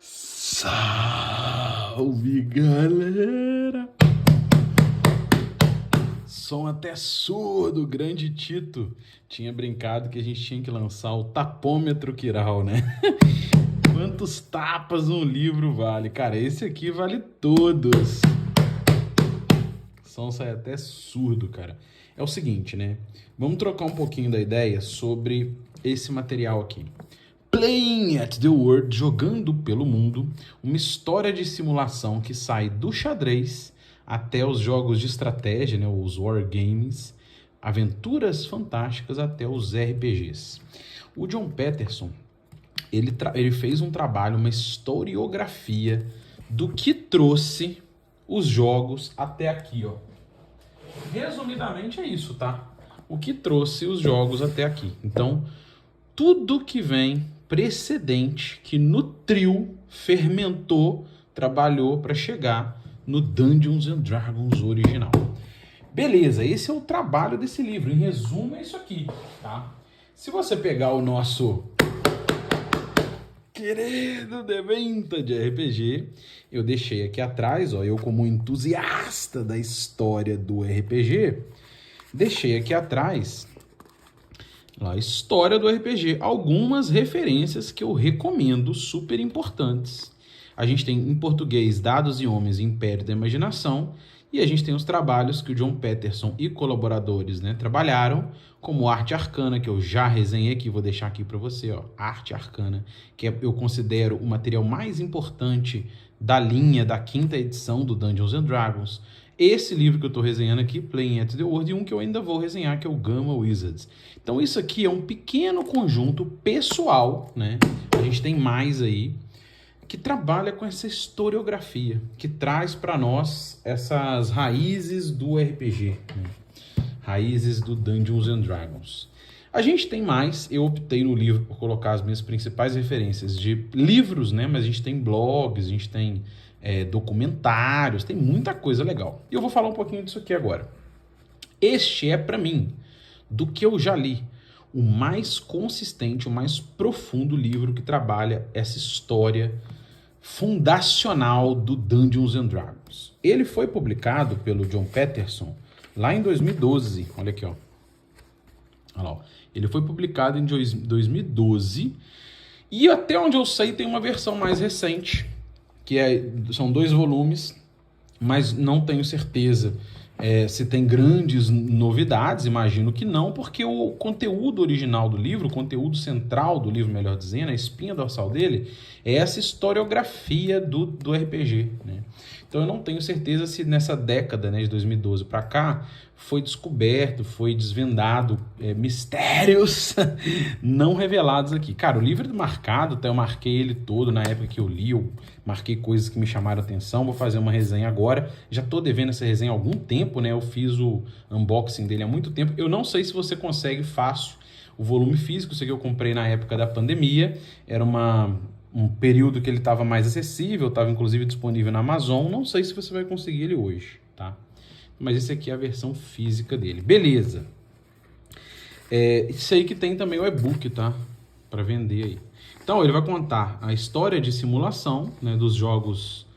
Salve, galera! Som até surdo, grande Tito. Tinha brincado que a gente tinha que lançar o tapômetro Kiral, né? Quantos tapas um livro vale? Cara, esse aqui vale todos. O som sai até surdo, cara. É o seguinte, né? Vamos trocar um pouquinho da ideia sobre esse material aqui. Playing at the World, jogando pelo mundo, uma história de simulação que sai do xadrez até os jogos de estratégia, né, os wargames, aventuras fantásticas até os RPGs. O John Patterson, ele fez um trabalho, uma historiografia do que trouxe os jogos até aqui, ó. Resumidamente é isso, tá? O que trouxe os jogos até aqui. Então, tudo que vem precedente, que nutriu, fermentou, trabalhou para chegar no Dungeons and Dragons original. Beleza, esse é o trabalho desse livro. Em resumo, é isso aqui, tá? Se você pegar o nosso querido Deventa de RPG, eu deixei aqui atrás, ó, eu como entusiasta da história do RPG, deixei aqui atrás a história do RPG, algumas referências que eu recomendo, super importantes. A gente tem em português Dados e Homens e Império da Imaginação, e a gente tem os trabalhos que o John Patterson e colaboradores, né, trabalharam, como Arte Arcana, que eu já resenhei aqui, vou deixar aqui para você, ó, Arte Arcana, que eu considero o material mais importante da linha da 5ª edição do Dungeons and Dragons. Esse livro que eu estou resenhando aqui, Playing at the World, e um que eu ainda vou resenhar, que é o Gamma Wizards. Então isso aqui é um pequeno conjunto pessoal, né? A gente tem mais aí, que trabalha com essa historiografia, que traz para nós essas raízes do RPG, né? Raízes do Dungeons and Dragons. A gente tem mais, eu optei no livro por colocar as minhas principais referências de livros, né? Mas a gente tem blogs, a gente tem documentários, tem muita coisa legal. E eu vou falar um pouquinho disso aqui agora. Este é, para mim, do que eu já li, o mais consistente, o mais profundo livro que trabalha essa história fundacional do Dungeons and Dragons. Ele foi publicado pelo John Patterson lá em 2012. Olha aqui, ó. Olha lá, ó. Ele foi publicado em 2012 e até onde eu sei tem uma versão mais recente, que são 2 volumes, mas não tenho certeza se tem grandes novidades, imagino que não, porque o conteúdo original do livro, o conteúdo central do livro, melhor dizendo, a espinha dorsal dele, é essa historiografia do RPG, né? Então eu não tenho certeza se nessa década, né, de 2012 para cá, foi descoberto, foi desvendado mistérios não revelados aqui. Cara, o livro é marcado, até eu marquei ele todo na época que eu li, eu marquei coisas que me chamaram a atenção, vou fazer uma resenha agora, já tô devendo essa resenha há algum tempo, né, eu fiz o unboxing dele há muito tempo, eu não sei se você consegue fácil o volume físico, isso aqui eu comprei na época da pandemia, era um período que ele estava mais acessível, estava inclusive disponível na Amazon, não sei se você vai conseguir ele hoje, tá? Mas esse aqui é a versão física dele. Beleza. Isso aí que tem também o e-book, tá? Para vender aí. Então, ele vai contar a história de simulação, né, dos jogos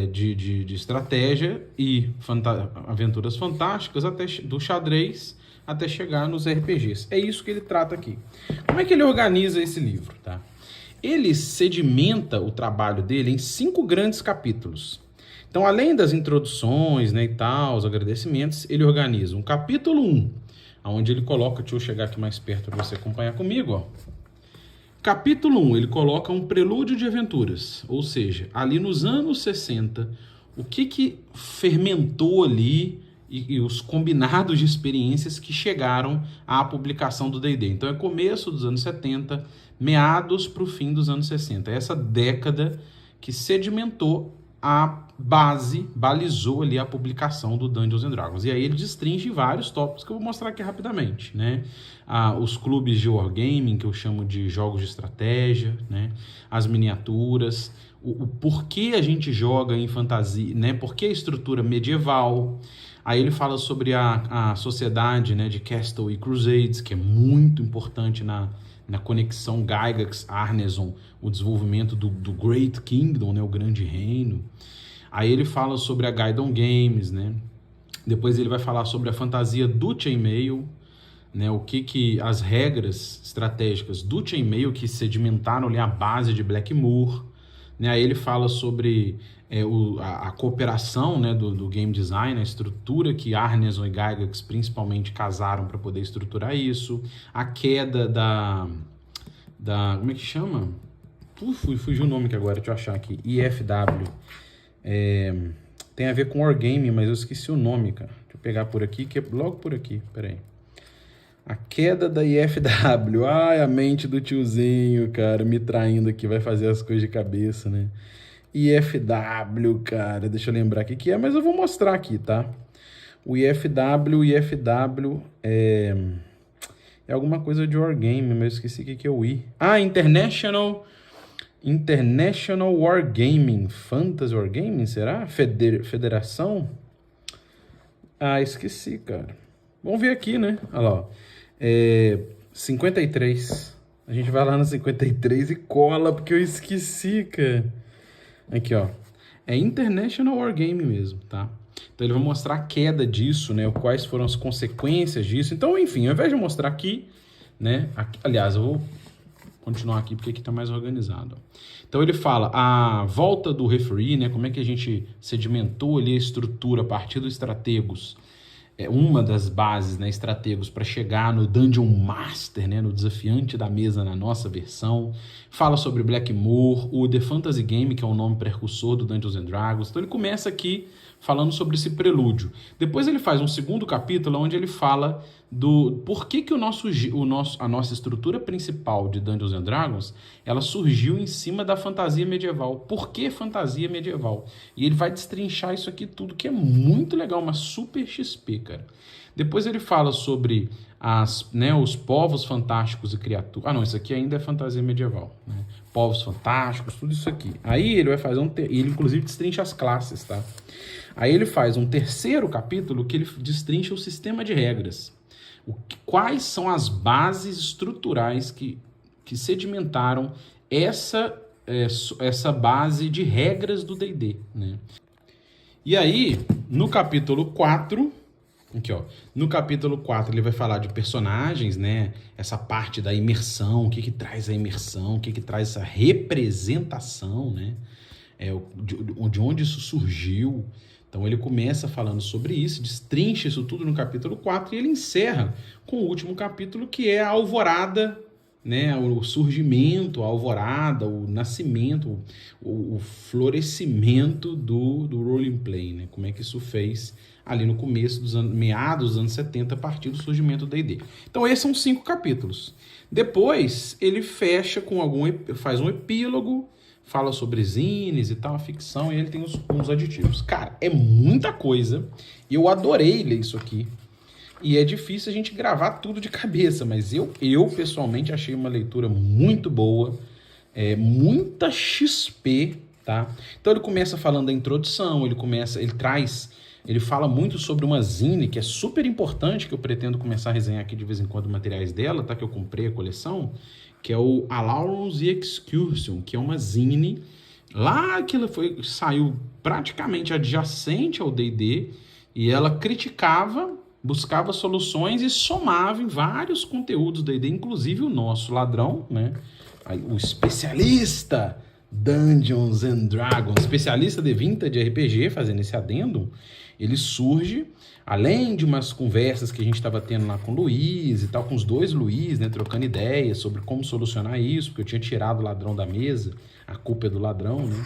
de estratégia e aventuras fantásticas, do xadrez até chegar nos RPGs. É isso que ele trata aqui. Como é que ele organiza esse livro, tá? Ele sedimenta o trabalho dele em 5 grandes capítulos. Então, além das introduções, né, e tal, os agradecimentos, ele organiza um capítulo 1, onde ele coloca, deixa eu chegar aqui mais perto para você acompanhar comigo, ó. Capítulo 1, ele coloca um prelúdio de aventuras, ou seja, ali nos anos 60, o que fermentou ali e os combinados de experiências que chegaram à publicação do D&D. Então, é começo dos anos 70, meados para o fim dos anos 60. É essa década que sedimentou a base, balizou ali a publicação do Dungeons and Dragons. E aí ele destringe vários tópicos que eu vou mostrar aqui rapidamente, né? Os clubes de wargaming, que eu chamo de jogos de estratégia, né? As miniaturas, o porquê a gente joga em fantasia, né? Por que a estrutura medieval. Aí ele fala sobre a sociedade, né, de Castle e Crusades, que é muito importante na na conexão Gygax-Arneson, o desenvolvimento do Great Kingdom, né, o grande reino. Aí ele fala sobre a Gaidon Games, né? Depois ele vai falar sobre a fantasia do chainmail, né? O que as regras estratégicas do chainmail que sedimentaram ali a base de Blackmoor, né? Aí ele fala sobre a cooperação, né, do game design, a estrutura que Arneson e Gygax principalmente casaram para poder estruturar isso, a queda da como é que chama? Fugiu o nome que agora, deixa eu achar aqui, IFW. Tem a ver com Wargame, mas eu esqueci o nome, cara. Deixa eu pegar por aqui, que é logo por aqui, peraí. A queda da IFW. Ai, a mente do tiozinho, cara, me traindo aqui, vai fazer as coisas de cabeça, né? IFW, cara, deixa eu lembrar o que é, mas eu vou mostrar aqui, tá? O IFW é alguma coisa de Wargame, mas eu esqueci o que é o I. Ah, International Wargaming, Fantasy Wargaming, será? Federação? Ah, esqueci, cara. Vamos ver aqui, né? Olha lá, ó. 53. A gente vai lá no 53 e cola, porque eu esqueci, cara. Aqui, ó. É International Wargaming mesmo, tá? Então ele vai mostrar a queda disso, né? Quais foram as consequências disso. Então, enfim, ao invés de mostrar aqui, né? Aqui, aliás, eu vou continuar aqui porque aqui tá mais organizado. Então ele fala a volta do referee, né? Como é que a gente sedimentou ali a estrutura a partir dos estrategos. Uma das bases, né, estrategos para chegar no Dungeon Master, né, no desafiante da mesa na nossa versão. Fala sobre Blackmoor, o The Fantasy Game, que é o nome precursor do Dungeons and Dragons. Então ele começa aqui falando sobre esse prelúdio. Depois ele faz um segundo capítulo onde ele fala do por que a nossa estrutura principal de Dungeons and Dragons ela surgiu em cima da fantasia medieval. Por que fantasia medieval? E ele vai destrinchar isso aqui tudo, que é muito legal, uma super XP, cara. Depois ele fala sobre os povos fantásticos e criaturas. Ah, não, isso aqui ainda é fantasia medieval, né? Povos fantásticos, tudo isso aqui. Aí ele vai fazer ele inclusive destrincha as classes, tá? Aí ele faz um terceiro capítulo que ele destrincha o sistema de regras. Quais são as bases estruturais que sedimentaram essa base de regras do D&D, né? E aí, no capítulo 4, aqui, ó, no capítulo 4 ele vai falar de personagens, né? Essa parte da imersão, o que traz a imersão, o que traz essa representação, né? De onde isso surgiu. Então ele começa falando sobre isso, destrincha isso tudo no capítulo 4 e ele encerra com o último capítulo, que é a alvorada, né? O surgimento, a alvorada, o nascimento, o florescimento do role play, né? Como é que isso fez ali no começo meados dos anos 70, a partir do surgimento do D&D. Então esses são 5 capítulos. Depois ele fecha faz um epílogo, fala sobre zines e tal, a ficção, e ele tem uns aditivos. Cara, é muita coisa, e eu adorei ler isso aqui. E é difícil a gente gravar tudo de cabeça, mas eu pessoalmente achei uma leitura muito boa, muita XP, tá? Então ele começa falando da introdução, ele fala muito sobre uma zine que é super importante, que eu pretendo começar a resenhar aqui de vez em quando materiais dela, tá? Que eu comprei a coleção, que é o Alaurons the Excursion, que é uma zine lá que saiu praticamente adjacente ao D&D, e ela buscava soluções e somava em vários conteúdos do D&D, inclusive o nosso ladrão, né? O especialista Dungeons and Dragons, especialista de vintage RPG, fazendo esse adendo, ele surge, além de umas conversas que a gente estava tendo lá com o Luiz e tal, com os dois Luiz, né, trocando ideias sobre como solucionar isso, porque eu tinha tirado o ladrão da mesa, a culpa é do ladrão, né?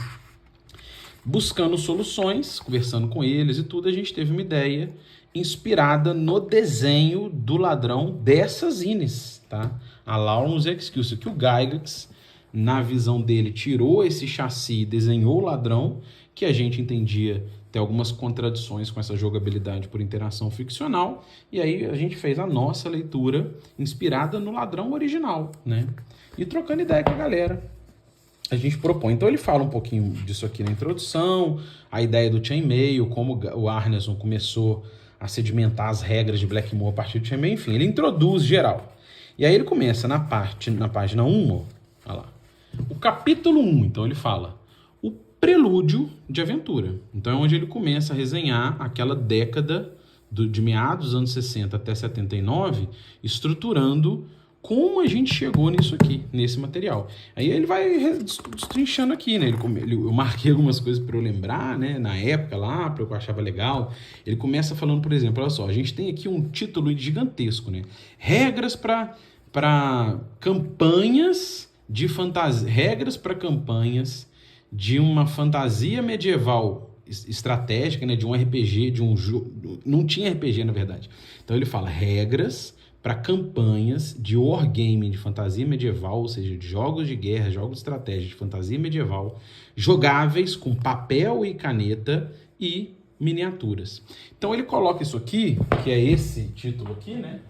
Buscando soluções, conversando com eles e tudo, a gente teve uma ideia inspirada no desenho do ladrão dessas zines, tá? A Alaurons Excursion, que o Gygax, na visão dele, tirou esse chassi e desenhou o ladrão, que a gente entendia ter algumas contradições com essa jogabilidade por interação ficcional, e aí a gente fez a nossa leitura inspirada no ladrão original, né? E trocando ideia com a galera, a gente propõe. Então ele fala um pouquinho disso aqui na introdução, a ideia do chainmail, como o Arneson começou a sedimentar as regras de Blackmoor a partir do chainmail, enfim, ele introduz geral. E aí ele começa na página 1, ó, olha lá. O capítulo 1, então ele fala o prelúdio de aventura. Então é onde ele começa a resenhar aquela década de meados dos anos 60 até 79, estruturando como a gente chegou nisso aqui, nesse material. Aí ele vai destrinchando aqui, né? Eu marquei algumas coisas para eu lembrar, né? Na época lá, para eu achava legal. Ele começa falando, por exemplo, olha só, a gente tem aqui um título gigantesco, né? Regras para campanhas de fantasia, regras para campanhas de uma fantasia medieval estratégica, né? De um RPG, de um jogo. Não tinha RPG, na verdade. Então ele fala regras para campanhas de wargaming de fantasia medieval, ou seja, de jogos de guerra, jogos de estratégia de fantasia medieval, jogáveis com papel e caneta e miniaturas. Então ele coloca isso aqui, que é esse título aqui, né?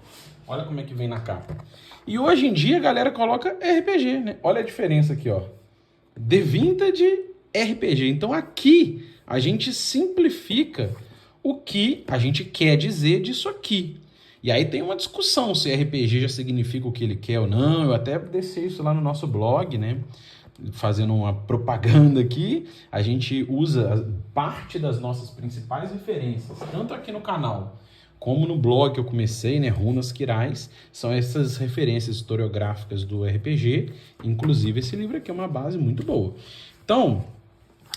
Olha como é que vem na capa. E hoje em dia a galera coloca RPG, né? Olha a diferença aqui, ó. The Vintage RPG. Então aqui a gente simplifica o que a gente quer dizer disso aqui. E aí tem uma discussão se RPG já significa o que ele quer ou não. Eu até deixei isso lá no nosso blog, né? Fazendo uma propaganda aqui, a gente usa parte das nossas principais referências, tanto aqui no canal como no blog que eu comecei, né? Runas Quirais, são essas referências historiográficas do RPG. Inclusive esse livro aqui é uma base muito boa. Então,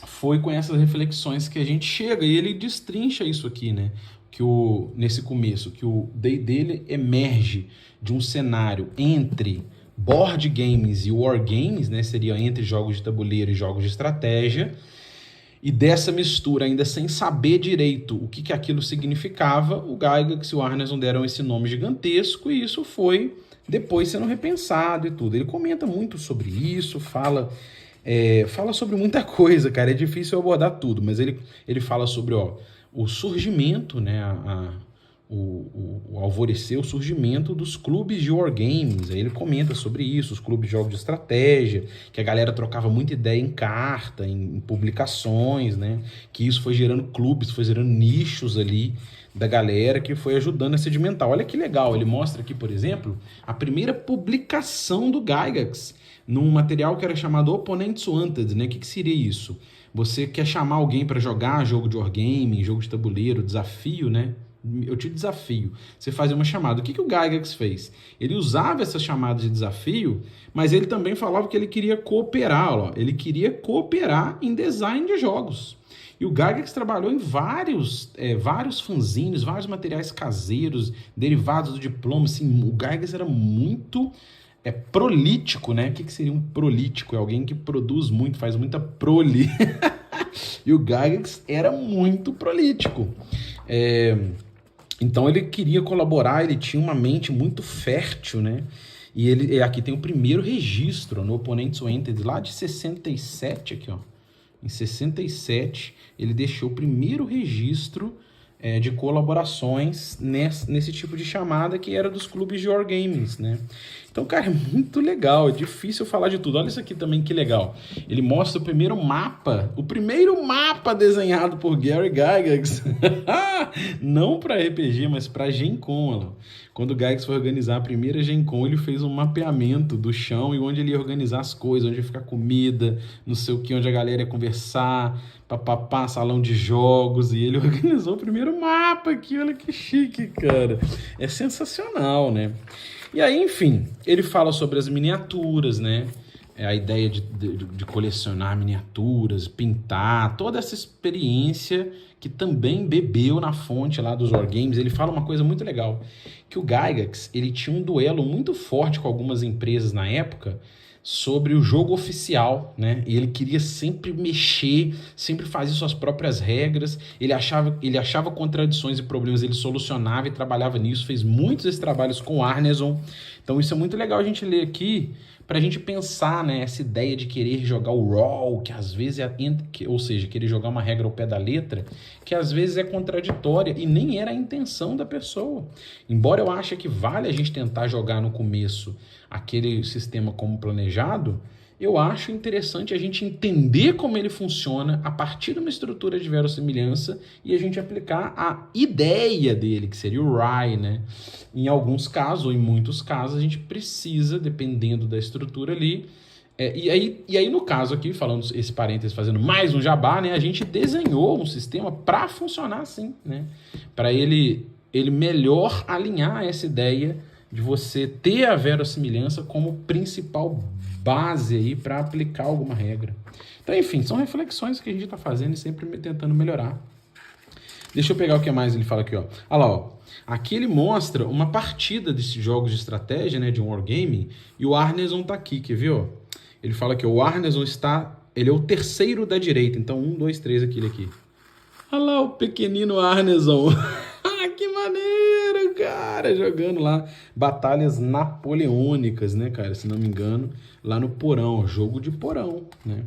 foi com essas reflexões que a gente chega e ele destrincha isso aqui, né? Nesse começo, que o D&D emerge de um cenário entre board games e war games, né? Seria entre jogos de tabuleiro e jogos de estratégia, e dessa mistura, ainda sem saber direito o que aquilo significava, o Gygax e o Arneson deram esse nome gigantesco, e isso foi depois sendo repensado e tudo. Ele comenta muito sobre isso, fala sobre muita coisa, cara, é difícil abordar tudo, mas ele fala sobre, o surgimento, né, o alvorecer, o surgimento dos clubes de wargames. Aí ele comenta sobre isso, os clubes de jogos de estratégia, que a galera trocava muita ideia em carta, em publicações, né, que isso foi gerando clubes, foi gerando nichos ali da galera, que foi ajudando a sedimentar. Olha que legal, ele mostra aqui, por exemplo, a primeira publicação do Gygax, num material que era chamado Opponents Wanted, né? O que seria isso? Você quer chamar alguém para jogar jogo de wargame, jogo de tabuleiro, desafio, né? Eu te desafio. Você faz uma chamada. O que o Gygax fez? Ele usava essas chamadas de desafio, mas ele também falava que ele queria cooperar. Ele queria cooperar em design de jogos. E o Gygax trabalhou em vários fanzines, vários materiais caseiros, derivados do diploma. Assim, o Gygax era muito prolítico, né? O que seria um prolítico? É alguém que produz muito, faz muita prole. E o Gygax era muito prolítico. Então ele queria colaborar, ele tinha uma mente muito fértil, né? E ele aqui tem o primeiro registro no Opponents Wanted, lá de 67, aqui, ó. Em 67, ele deixou o primeiro registro de colaborações nesse tipo de chamada, que era dos clubes de wargames, né? Então, cara, é muito legal, é difícil falar de tudo. Olha isso aqui também, que legal. Ele mostra o primeiro mapa desenhado por Gary Gygax. Não para RPG, mas para Gen Con. Quando o Gygax foi organizar a primeira Gen Con, ele fez um mapeamento do chão e onde ele ia organizar as coisas, onde ia ficar comida, não sei o que, onde a galera ia conversar, salão de jogos, e ele organizou o primeiro mapa aqui. Olha que chique, cara. É sensacional, né? E aí, enfim, ele fala sobre as miniaturas, né? A ideia de colecionar miniaturas, pintar, toda essa experiência que também bebeu na fonte lá dos wargames. Ele fala uma coisa muito legal, que o Gygax, ele tinha um duelo muito forte com algumas empresas na época sobre o jogo oficial, né? E ele queria sempre mexer, sempre fazer suas próprias regras. Ele achava contradições e problemas, ele solucionava e trabalhava nisso, fez muitos desses trabalhos com o Arneson. Então isso é muito legal a gente ler aqui, para a gente pensar, né, essa ideia de querer jogar o raw, que às vezes ou seja, querer jogar uma regra ao pé da letra, que às vezes é contraditória e nem era a intenção da pessoa. Embora eu ache que vale a gente tentar jogar no começo aquele sistema como planejado, eu acho interessante a gente entender como ele funciona a partir de uma estrutura de verossimilhança e a gente aplicar a ideia dele, que seria o RAI, né? Em alguns casos, ou em muitos casos, a gente precisa, dependendo da estrutura ali. E aí, no caso aqui, falando esse parênteses, fazendo mais um jabá, né? A gente desenhou um sistema para funcionar assim, né? Para ele melhor alinhar essa ideia de você ter a verossimilhança como principal base aí para aplicar alguma regra. Então, enfim, são reflexões que a gente está fazendo e sempre tentando melhorar. Deixa eu pegar o que mais ele fala aqui, ó. Olha lá, ó. Aqui ele mostra uma partida desses jogos de estratégia, né, de um wargaming, e o Arneson tá aqui, quer ver, ó? Ele fala que o Arneson ele é o terceiro da direita, então 1, 2, 3, aquele aqui. Olha lá o pequenino Arneson. Que maneiro, cara, jogando lá batalhas napoleônicas, né, cara, se não me engano, lá no porão, jogo de porão, né.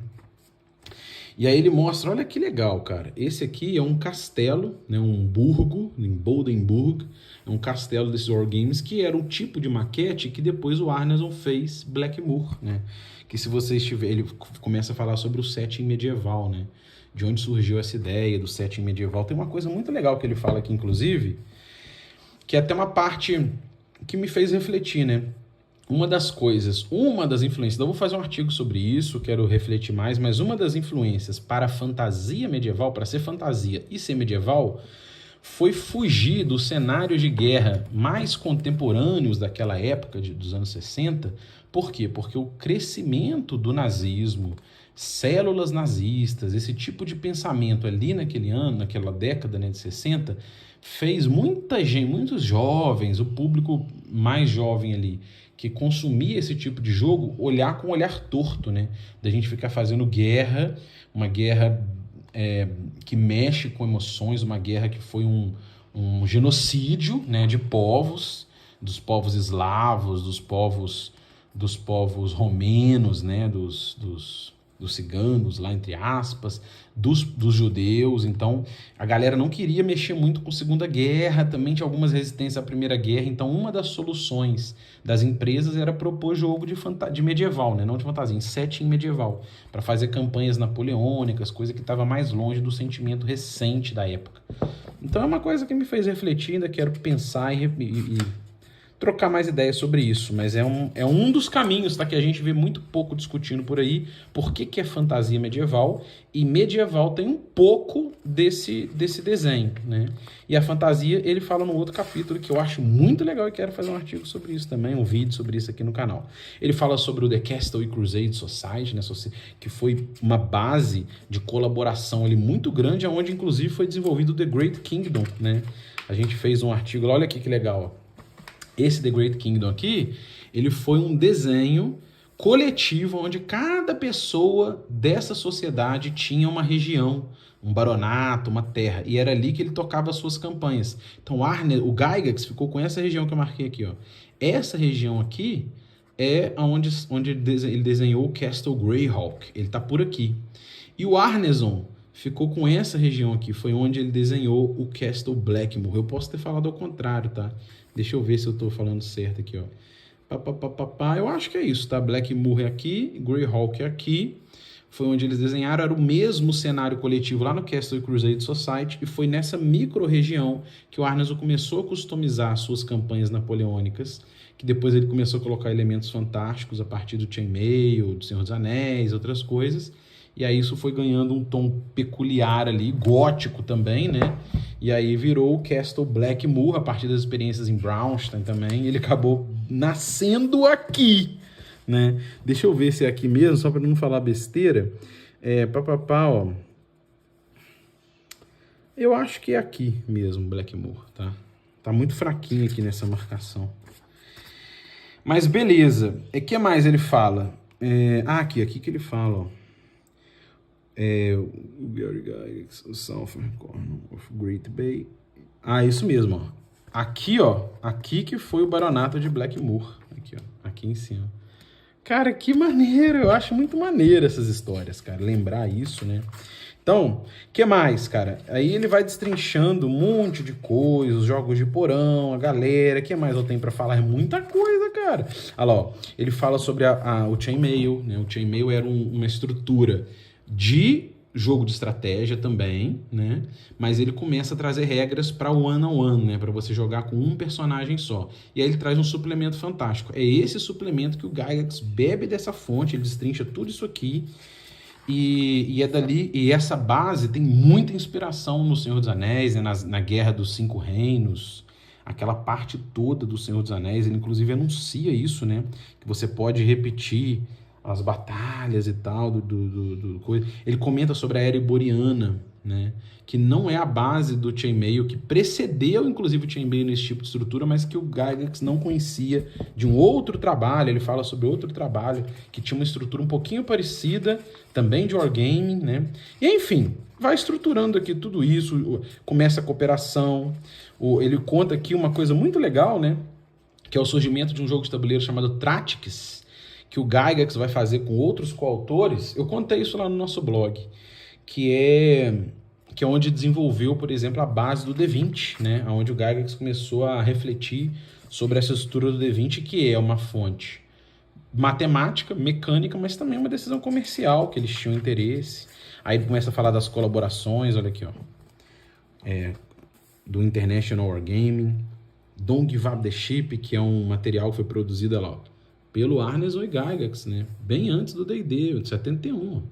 E aí ele mostra, olha que legal, cara, esse aqui é um castelo, né, um burgo, em Boldenburg, é um castelo desses wargames que era um tipo de maquete que depois o Arneson fez Blackmoor, né, que se vocês tiverem, ele começa a falar sobre o setting medieval, né, de onde surgiu essa ideia do setting medieval. Tem uma coisa muito legal que ele fala aqui, inclusive, que é até uma parte que me fez refletir, né? Uma das influências, eu vou fazer um artigo sobre isso, quero refletir mais, mas uma das influências para a fantasia medieval, para ser fantasia e ser medieval, foi fugir dos cenários de guerra mais contemporâneos daquela época, dos anos 60. Por quê? Porque o crescimento do nazismo, células nazistas, esse tipo de pensamento ali naquele ano, naquela década, né, de 60, fez muita gente, muitos jovens, o público mais jovem ali, que consumia esse tipo de jogo, olhar com um olhar torto, né? Da gente ficar fazendo guerra, uma guerra que mexe com emoções, uma guerra que foi um genocídio, né, de povos, dos povos eslavos, dos povos romenos, né, dos ciganos, lá entre aspas, dos judeus. Então a galera não queria mexer muito com a Segunda Guerra, também tinha algumas resistências à Primeira Guerra. Então uma das soluções das empresas era propor jogo de medieval, né? Não de fantasia, em setting medieval, para fazer campanhas napoleônicas, coisa que estava mais longe do sentimento recente da época. Então é uma coisa que me fez refletir, ainda quero pensar e trocar mais ideias sobre isso, mas é um dos caminhos, tá, que a gente vê muito pouco discutindo por aí. Por que é fantasia medieval? E medieval tem um pouco desse desenho, né? E a fantasia, ele fala no outro capítulo que eu acho muito legal e quero fazer um artigo sobre isso também, um vídeo sobre isso aqui no canal. Ele fala sobre o The Castle e Crusade Society, né, que foi uma base de colaboração ali muito grande, onde inclusive foi desenvolvido o The Great Kingdom, né? A gente fez um artigo, olha aqui que legal, ó. Esse The Great Kingdom aqui, ele foi um desenho coletivo onde cada pessoa dessa sociedade tinha uma região, um baronato, uma terra, e era ali que ele tocava as suas campanhas. Então o Gygax ficou com essa região que eu marquei aqui, ó. Essa região aqui é onde ele desenhou o Castle Greyhawk, ele tá por aqui. E o Arneson ficou com essa região aqui, foi onde ele desenhou o Castle Blackmoor. Eu posso ter falado ao contrário, tá? Deixa eu ver se eu tô falando certo aqui, ó. Eu acho que é isso, tá? Blackmoor é aqui, Greyhawk é aqui. Foi onde eles desenharam, era o mesmo cenário coletivo lá no Castle Crusade Society, e foi nessa micro-região que o Arneson começou a customizar suas campanhas napoleônicas, que depois ele começou a colocar elementos fantásticos a partir do Chainmail, do Senhor dos Anéis, outras coisas. E aí isso foi ganhando um tom peculiar ali, gótico também, né? E aí virou o Castle Blackmoor, a partir das experiências em Braunstein também. Ele acabou nascendo aqui, né? Deixa eu ver se é aqui mesmo, só para não falar besteira. Ó. Eu acho que é aqui mesmo, Blackmoor, tá? Tá muito fraquinho aqui nessa marcação. Mas beleza. O que mais ele fala? Aqui que ele fala, ó. O Southern Corner of Great Bay. Isso mesmo, ó. Aqui, ó. Aqui que foi o baronato de Blackmoor. Aqui, ó. Aqui em cima. Cara, que maneiro, eu acho muito maneiro essas histórias, cara, lembrar isso, né? Então, que mais, cara? Aí ele vai destrinchando um monte de coisas, os jogos de porão, a galera, que mais eu tenho pra falar? É muita coisa, cara. Olha lá, ó, ele fala sobre o Chainmail, né? O Chainmail era uma estrutura de jogo de estratégia também, né? Mas ele começa a trazer regras para o one-on-one, né? Para você jogar com um personagem só. E aí ele traz um suplemento fantástico. É esse suplemento que o Gygax bebe dessa fonte, ele destrincha tudo isso aqui. E é dali, e essa base tem muita inspiração no Senhor dos Anéis, né? Na Guerra dos Cinco Reinos, aquela parte toda do Senhor dos Anéis, ele inclusive anuncia isso, né? Que você pode repetir as batalhas e tal, coisa. Ele comenta sobre a Ereboriana, né? Que não é a base do Chainmail, que precedeu inclusive o Chainmail nesse tipo de estrutura, mas que o Gygax não conhecia de um outro trabalho. Ele fala sobre outro trabalho que tinha uma estrutura um pouquinho parecida, também de wargaming, né? E enfim, vai estruturando aqui tudo isso, começa a cooperação. Ele conta aqui uma coisa muito legal, né? Que é o surgimento de um jogo de tabuleiro chamado Tactics, que o Gygax vai fazer com outros coautores. Eu contei isso lá no nosso blog, que é onde desenvolveu, por exemplo, a base do D20, né? Onde o Gygax começou a refletir sobre essa estrutura do D20, que é uma fonte matemática, mecânica, mas também uma decisão comercial, que eles tinham interesse. Aí ele começa a falar das colaborações, olha aqui, ó. Do International Wargaming, Don't Give Up the Ship, que é um material que foi produzido lá, ó, pelo Arneson e Gygax, né? Bem antes do D&D, de 71.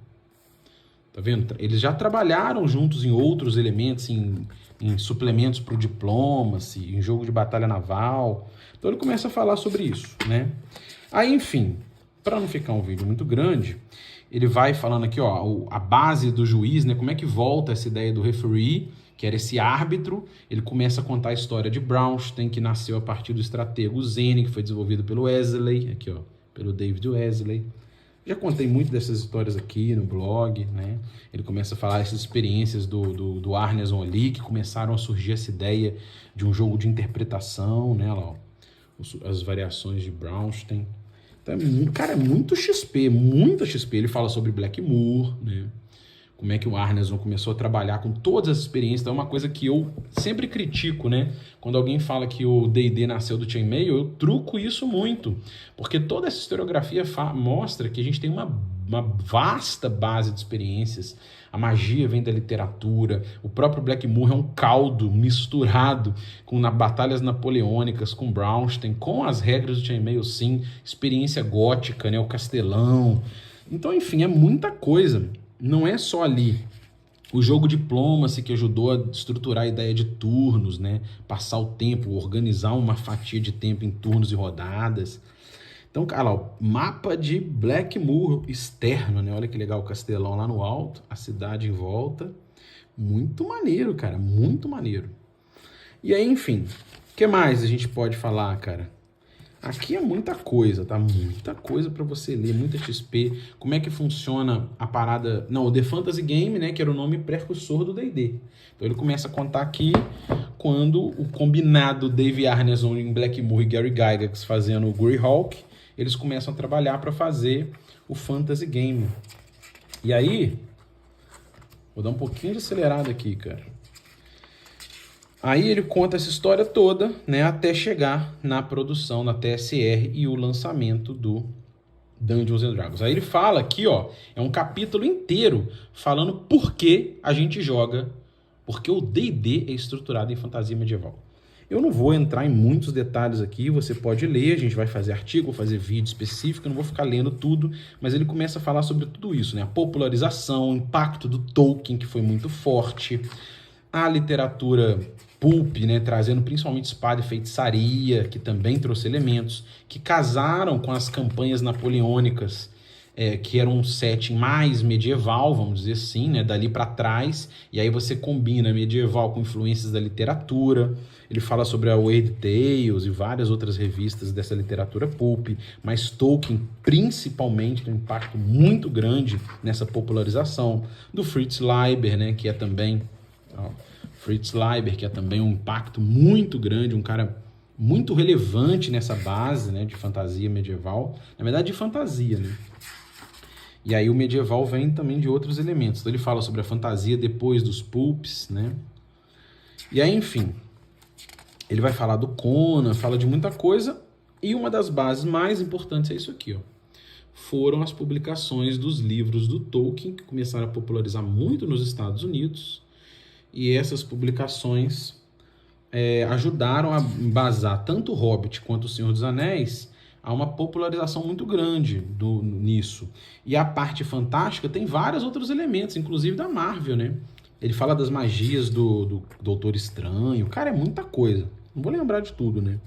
Tá vendo? Eles já trabalharam juntos em outros elementos, em suplementos para o Diplomacy, em jogo de batalha naval. Então ele começa a falar sobre isso, né? Aí, enfim, para não ficar um vídeo muito grande, ele vai falando aqui, ó, a base do juiz, né? Como é que volta essa ideia do referee, que era esse árbitro. Ele começa a contar a história de Braunstein, que nasceu a partir do estratego Zene, que foi desenvolvido pelo Wesley, aqui, ó, pelo David Wesley. Já contei muito dessas histórias aqui no blog, né? Ele começa a falar essas experiências do Arneson ali, que começaram a surgir essa ideia de um jogo de interpretação, né? Lá, ó, as variações de Braunstein. Então, cara, é muito XP, muita XP. Ele fala sobre Blackmoor, né? Como é que o Arneson começou a trabalhar com todas as experiências. Então é uma coisa que eu sempre critico, né? Quando alguém fala que o D&D nasceu do Chainmail, eu truco isso muito. Porque toda essa historiografia mostra que a gente tem uma vasta base de experiências. A magia vem da literatura. O próprio Blackmoor é um caldo misturado com batalhas napoleônicas, com Braunstein, com as regras do Chainmail, sim. Experiência gótica, né? O castelão. Então, enfim, é muita coisa. Não é só ali o jogo Diplomacy que ajudou a estruturar a ideia de turnos, né? Passar o tempo, organizar uma fatia de tempo em turnos e rodadas. Então, cara, ó, mapa de Blackmoor externo, né? Olha que legal o castelão lá no alto, a cidade em volta. Muito maneiro, cara, muito maneiro. E aí, enfim, o que mais a gente pode falar, cara? Aqui é muita coisa, tá? Muita coisa para você ler, muita XP. Como é que funciona a parada... Não, o The Fantasy Game, né? Que era o nome precursor do D&D. Então ele começa a contar aqui quando o combinado Dave Arneson em Blackmoor e Gary Gygax fazendo o Greyhawk, eles começam a trabalhar para fazer o Fantasy Game. E aí... Vou dar um pouquinho de acelerado aqui, cara. Aí ele conta essa história toda, né, até chegar na produção, na TSR e o lançamento do Dungeons and Dragons. Aí ele fala aqui, ó, é um capítulo inteiro falando por que a gente joga, porque o D&D é estruturado em fantasia medieval. Eu não vou entrar em muitos detalhes aqui, você pode ler, a gente vai fazer artigo, fazer vídeo específico, eu não vou ficar lendo tudo, mas ele começa a falar sobre tudo isso, né, a popularização, o impacto do Tolkien, que foi muito forte, a literatura pulp, né, trazendo principalmente espada e feitiçaria, que também trouxe elementos, que casaram com as campanhas napoleônicas, que eram um setting mais medieval, vamos dizer assim, né, dali para trás, e aí você combina medieval com influências da literatura. Ele fala sobre a Weird Tales e várias outras revistas dessa literatura pulp, mas Tolkien principalmente tem um impacto muito grande nessa popularização, do Fritz Leiber, né, que é também... Fritz Leiber, que é também um impacto muito grande, um cara muito relevante nessa base, né, de fantasia medieval, na verdade de fantasia, né? E aí o medieval vem também de outros elementos. Então ele fala sobre a fantasia depois dos pulps, né? E aí, enfim, ele vai falar do Conan, fala de muita coisa, e uma das bases mais importantes é isso aqui, ó. Foram as publicações dos livros do Tolkien, que começaram a popularizar muito nos Estados Unidos, e essas publicações ajudaram a embasar tanto o Hobbit quanto o Senhor dos Anéis a uma popularização muito grande nisso. E a parte fantástica tem vários outros elementos, inclusive da Marvel, né? Ele fala das magias do Doutor Estranho. Cara, é muita coisa. Não vou lembrar de tudo, né?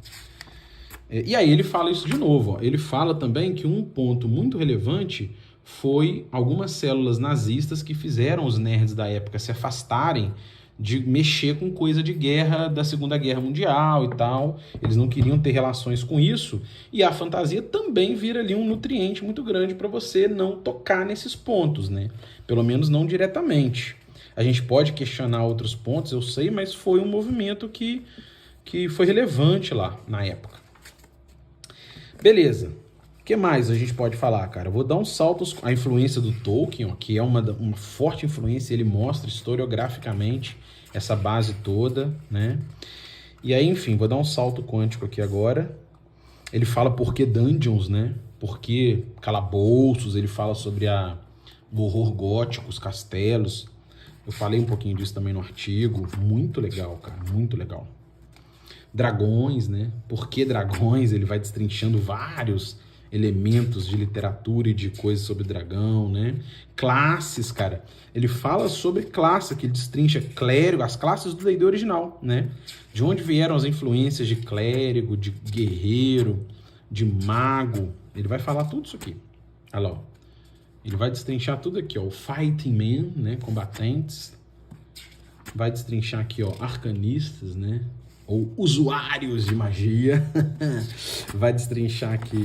E aí ele fala isso de novo. Ó. Ele fala também que um ponto muito relevante foi algumas células nazistas que fizeram os nerds da época se afastarem de mexer com coisa de guerra da Segunda Guerra Mundial e tal. Eles não queriam ter relações com isso. E a fantasia também vira ali um nutriente muito grande para você não tocar nesses pontos, né? Pelo menos não diretamente. A gente pode questionar outros pontos, eu sei, mas foi um movimento que foi relevante lá na época. Beleza. O que mais a gente pode falar, cara? Eu vou dar um salto à influência do Tolkien, ó, que é uma forte influência, ele mostra historiograficamente essa base toda, né? E aí, enfim, vou dar um salto quântico aqui agora. Ele fala por que dungeons, né? Por que calabouços, ele fala sobre o horror gótico, os castelos. Eu falei um pouquinho disso também no artigo. Muito legal, cara, muito legal. Dragões, né? Por que dragões? Ele vai destrinchando vários elementos de literatura e de coisas sobre dragão, né? Classes, cara. Ele fala sobre classe, que destrincha clérigo, as classes do D&D original, né? De onde vieram as influências de clérigo, de guerreiro, de mago. Ele vai falar tudo isso aqui. Olha lá, ó. Ele vai destrinchar tudo aqui, ó. O Fighting Men, né? Combatentes. Vai destrinchar aqui, ó. Arcanistas, né? Ou usuários de magia. Vai destrinchar aqui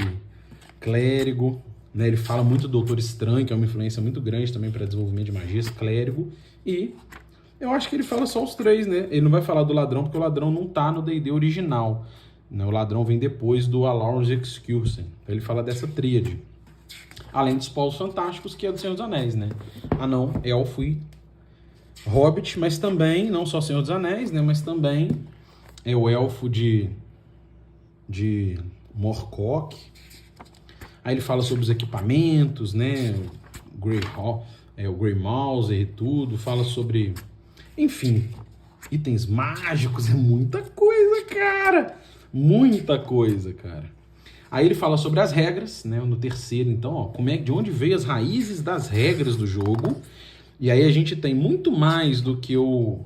clérigo, né? Ele fala muito do Doutor Estranho, que é uma influência muito grande também para desenvolvimento de magias, clérigo, e eu acho que ele fala só os três, né? Ele não vai falar do ladrão, porque o ladrão não tá no D&D original, né? O ladrão vem depois do Alauros Excursion. Então ele fala dessa tríade. Além dos povos fantásticos, que é do Senhor dos Anéis, né? Anão, elfo e hobbit, mas também, não só Senhor dos Anéis, né? Mas também é o elfo de Morcock. Aí ele fala sobre os equipamentos, né? O Grey Mouser e tudo. Fala sobre, enfim, itens mágicos. É muita coisa, cara. Muita coisa, cara. Aí ele fala sobre as regras, né? No terceiro, então, ó, de onde veio as raízes das regras do jogo. E aí a gente tem muito mais do que o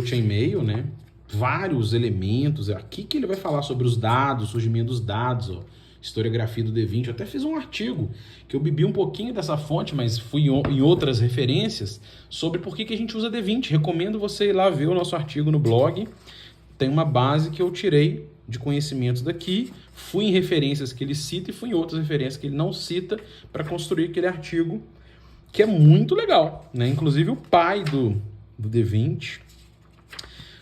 chainmail, né? Vários elementos. É aqui que ele vai falar sobre os dados, o surgimento dos dados, ó. Historiografia do D20, eu até fiz um artigo que eu bebi um pouquinho dessa fonte, mas fui em outras referências sobre por que a gente usa D20. Recomendo você ir lá ver o nosso artigo no blog. Tem uma base que eu tirei de conhecimentos daqui, fui em referências que ele cita e fui em outras referências que ele não cita para construir aquele artigo que é muito legal, né? Inclusive o pai do D20.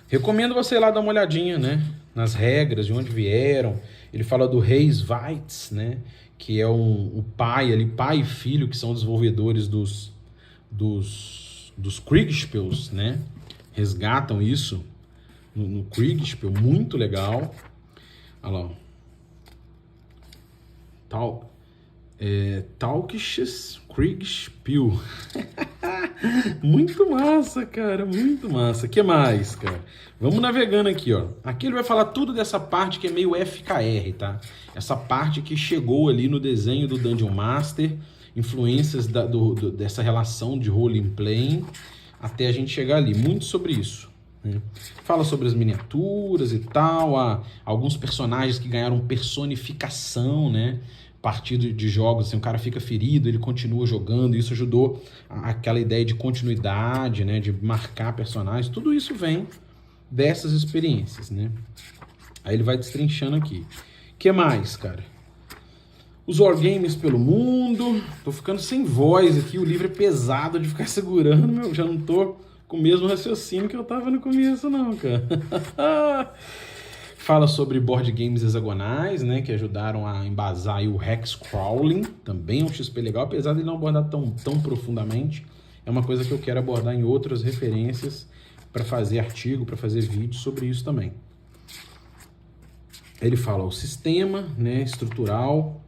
Recomendo você ir lá dar uma olhadinha, né? Nas regras, de onde vieram. Ele fala do Reis Weitz, né? Que é o pai ali, pai e filho, que são desenvolvedores dos Kriegspells, né? Resgatam isso no Kriegspell, muito legal. Olha lá. Talkisches Kriegspiel. Muito massa, cara, muito massa. O que mais, cara? Vamos navegando aqui, ó. Aqui ele vai falar tudo dessa parte que é meio FKR, tá? Essa parte que chegou ali no desenho do Dungeon Master, influências dessa relação de role-playing, até a gente chegar ali. Muito sobre isso, né? Fala sobre as miniaturas e tal, alguns personagens que ganharam personificação, né? A partir de jogos, assim, o cara fica ferido, ele continua jogando, isso ajudou aquela ideia de continuidade, né, de marcar personagens, tudo isso vem dessas experiências, né? Aí ele vai destrinchando aqui. O que mais, cara? Os wargames pelo mundo, tô ficando sem voz aqui, o livro é pesado de ficar segurando, já não tô com o mesmo raciocínio que eu tava no começo não, cara. Fala sobre board games hexagonais, né, que ajudaram a embasar aí o hex crawling, também é um XP legal, apesar de ele não abordar tão profundamente. É uma coisa que eu quero abordar em outras referências para fazer artigo, para fazer vídeo sobre isso também. Ele fala o sistema, né, estrutural,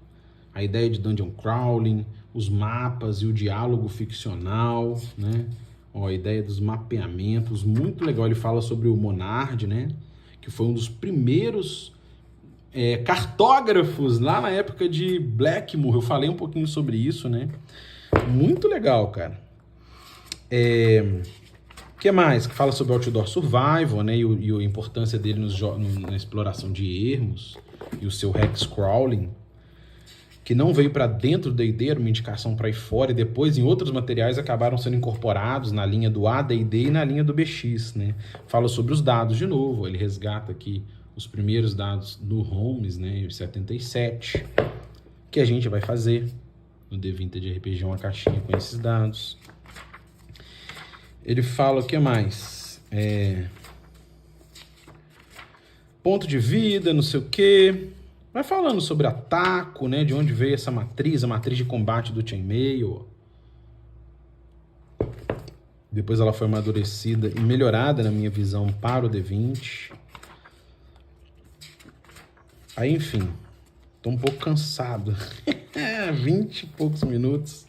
a ideia de dungeon crawling, os mapas e o diálogo ficcional, né? Ó, a ideia dos mapeamentos, muito legal. Ele fala sobre o Monard, né? Que foi um dos primeiros cartógrafos lá na época de Blackmoor. Eu falei um pouquinho sobre isso, né? Muito legal, cara. O que mais? Que fala sobre Outdoor Survival, né? E a importância dele na exploração de ermos e o seu hex crawling, que não veio para dentro do D&D, era uma indicação para ir fora, e depois em outros materiais acabaram sendo incorporados na linha do AD&D e na linha do BX, né? Fala sobre os dados de novo, ele resgata aqui os primeiros dados do Holmes, né, 77, que a gente vai fazer no D20 RPG, uma caixinha com esses dados. Ele fala o que mais? Ponto de vida, não sei o quê. Vai falando sobre ataco, né? De onde veio essa matriz, a matriz de combate do Chainmail. Depois ela foi amadurecida e melhorada, na minha visão, para o D20. Aí, enfim, tô um pouco cansado. 20 e poucos minutos.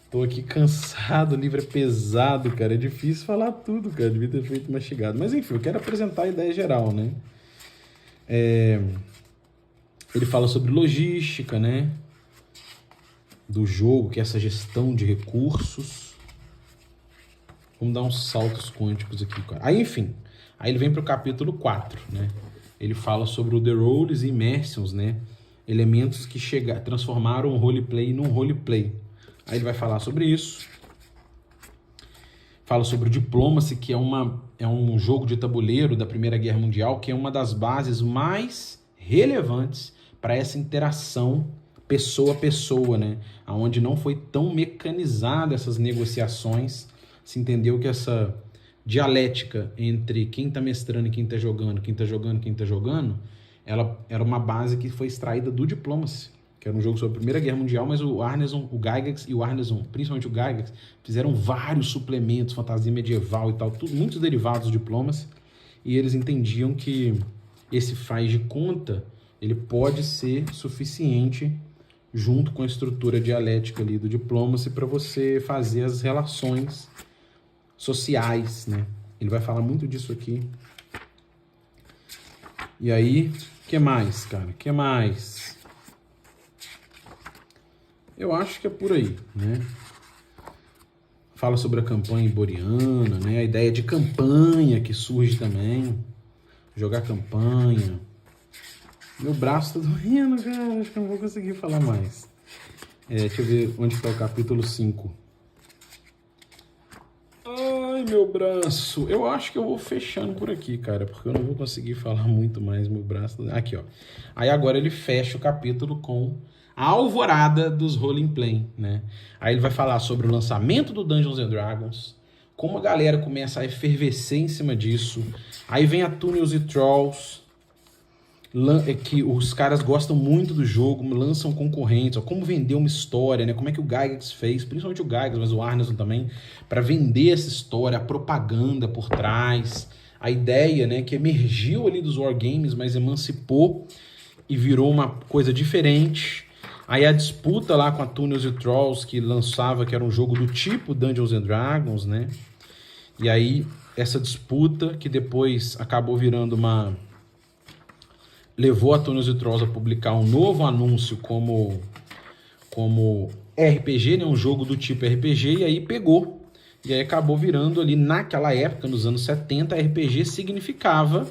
Tô aqui cansado, o livro é pesado, cara. É difícil falar tudo, cara. Devia ter feito mastigado. Mas, enfim, eu quero apresentar a ideia geral, né? Ele fala sobre logística, né? Do jogo, que é essa gestão de recursos. Vamos dar uns saltos quânticos aqui, cara. Aí, enfim, aí ele vem para o capítulo 4, né? Ele fala sobre o The Roles e Immersions, né? Elementos que transformaram o roleplay num roleplay. Aí ele vai falar sobre isso. Fala sobre o Diplomacy, que é um jogo de tabuleiro da Primeira Guerra Mundial, que é uma das bases mais relevantes para essa interação pessoa a pessoa, né? Onde não foi tão mecanizada essas negociações, se entendeu que essa dialética entre quem está mestrando e quem está jogando, quem está jogando, quem está jogando, ela era uma base que foi extraída do Diplomacy, que era um jogo sobre a Primeira Guerra Mundial, mas o Arneson, o Gygax e o Arneson, principalmente o Gygax, fizeram vários suplementos, fantasia medieval e tal, muitos derivados do Diplomacy, e eles entendiam que esse faz de conta, ele pode ser suficiente junto com a estrutura dialética ali do Diplomacy para você fazer as relações sociais, né? Ele vai falar muito disso aqui. E aí, o que mais, cara? O que mais? Eu acho que é por aí, né? Fala sobre a campanha iboriana, né? A ideia de campanha que surge também. Jogar campanha. Meu braço tá doendo, cara. Acho que eu não vou conseguir falar mais. Deixa eu ver onde está o capítulo 5. Ai, meu braço. Eu acho que eu vou fechando por aqui, cara, porque eu não vou conseguir falar muito mais. Meu braço... Aqui, ó. Aí agora ele fecha o capítulo com a alvorada dos Roleplay, né? Aí ele vai falar sobre o lançamento do Dungeons and Dragons, como a galera começa a efervescer em cima disso. Aí vem a Tunnels e Trolls, que os caras gostam muito do jogo, lançam concorrentes, ó, como vender uma história, né? Como é que o Gygax fez, principalmente o Gygax, mas o Arneson também, para vender essa história, a propaganda por trás, a ideia, né, que emergiu ali dos wargames, mas emancipou e virou uma coisa diferente. Aí a disputa lá com a Tunnels e Trolls, que lançava, que era um jogo do tipo Dungeons and Dragons, né? E aí essa disputa, que depois acabou virando levou a Tunnels e Trolls a publicar um novo anúncio como RPG, né? Um jogo do tipo RPG, e aí pegou. E aí acabou virando ali, naquela época, nos anos 70, RPG significava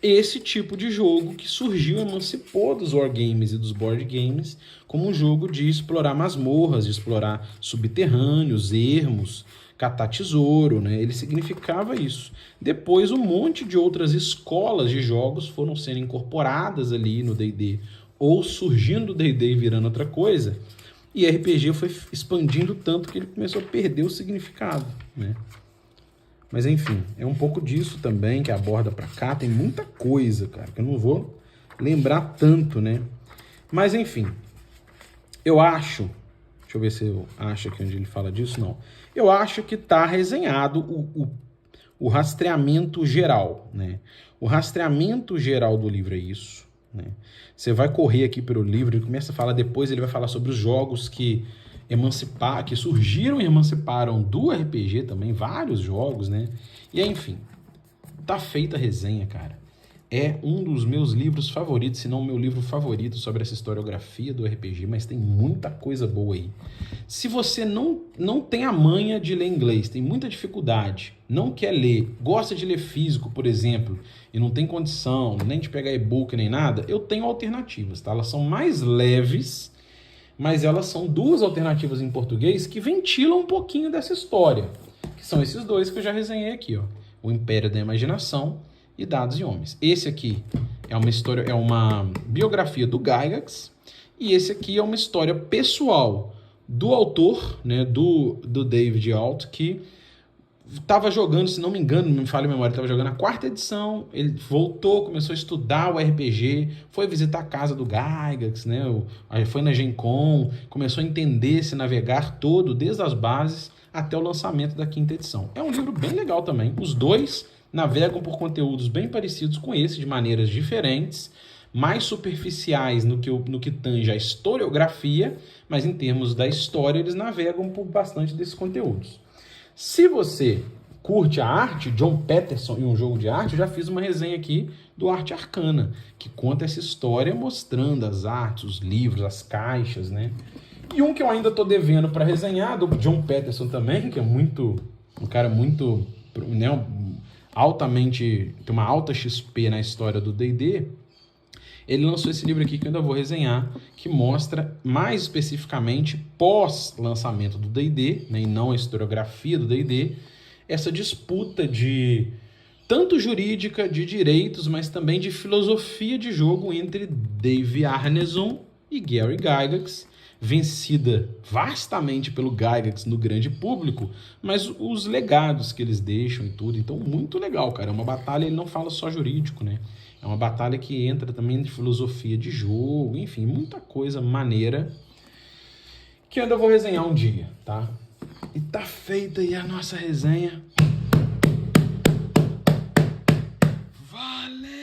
esse tipo de jogo que surgiu, emancipou dos wargames e dos board games como um jogo de explorar masmorras, de explorar subterrâneos, ermos, catar tesouro, né? Ele significava isso. Depois um monte de outras escolas de jogos foram sendo incorporadas ali no D&D, ou surgindo do D&D e virando outra coisa, e RPG foi expandindo tanto que ele começou a perder o significado, né? Mas enfim, é um pouco disso também que aborda pra cá. Tem muita coisa, cara, que eu não vou lembrar tanto, né? Mas enfim, eu acho... Deixa eu ver se eu acho aqui onde ele fala disso. Não. Eu acho que tá resenhado o rastreamento geral, né? O rastreamento geral do livro é isso, né? Você vai correr aqui pelo livro, ele começa a falar, depois ele vai falar sobre os jogos que surgiram e emanciparam do RPG também, vários jogos, né? E aí, enfim, tá feita a resenha, cara. É um dos meus livros favoritos, se não o meu livro favorito sobre essa historiografia do RPG, mas tem muita coisa boa aí. Se você não tem a manha de ler inglês, tem muita dificuldade, não quer ler, gosta de ler físico, por exemplo, e não tem condição nem de pegar e-book nem nada, eu tenho alternativas, tá? Elas são mais leves, mas elas são duas alternativas em português que ventilam um pouquinho dessa história, que são esses dois que eu já resenhei aqui, ó. O Império da Imaginação e Dados e Homens. Esse aqui é uma história, é uma biografia do Gygax, e esse aqui é uma história pessoal do autor, né, do David Alt, que estava jogando, se não me engano, não me falha a memória, estava jogando a 4ª edição, ele voltou, começou a estudar o RPG, foi visitar a casa do Gygax, né, foi na Gen Con, começou a entender esse navegar todo, desde as bases até o lançamento da 5ª edição. É um livro bem legal também, os dois navegam por conteúdos bem parecidos com esse, de maneiras diferentes, mais superficiais no que tange a historiografia, mas em termos da história eles navegam por bastante desses conteúdos. Se você curte a arte, John Patterson e um jogo de arte, eu já fiz uma resenha aqui do Arte Arcana, que conta essa história mostrando as artes, os livros, as caixas, né? E um que eu ainda estou devendo para resenhar, do John Patterson também, que é um cara muito, né, altamente, tem uma alta XP na história do D&D. Ele lançou esse livro aqui que eu ainda vou resenhar, que mostra mais especificamente pós-lançamento do D&D, né, e não a historiografia do D&D, essa disputa de tanto jurídica, de direitos, mas também de filosofia de jogo entre Dave Arneson e Gary Gygax, vencida vastamente pelo Gygax no grande público, mas os legados que eles deixam e tudo, então muito legal, cara. É uma batalha, ele não fala só jurídico, né? É uma batalha que entra também de filosofia de jogo, enfim, muita coisa maneira que eu ainda vou resenhar um dia, tá? E tá feita aí a nossa resenha. Valeu!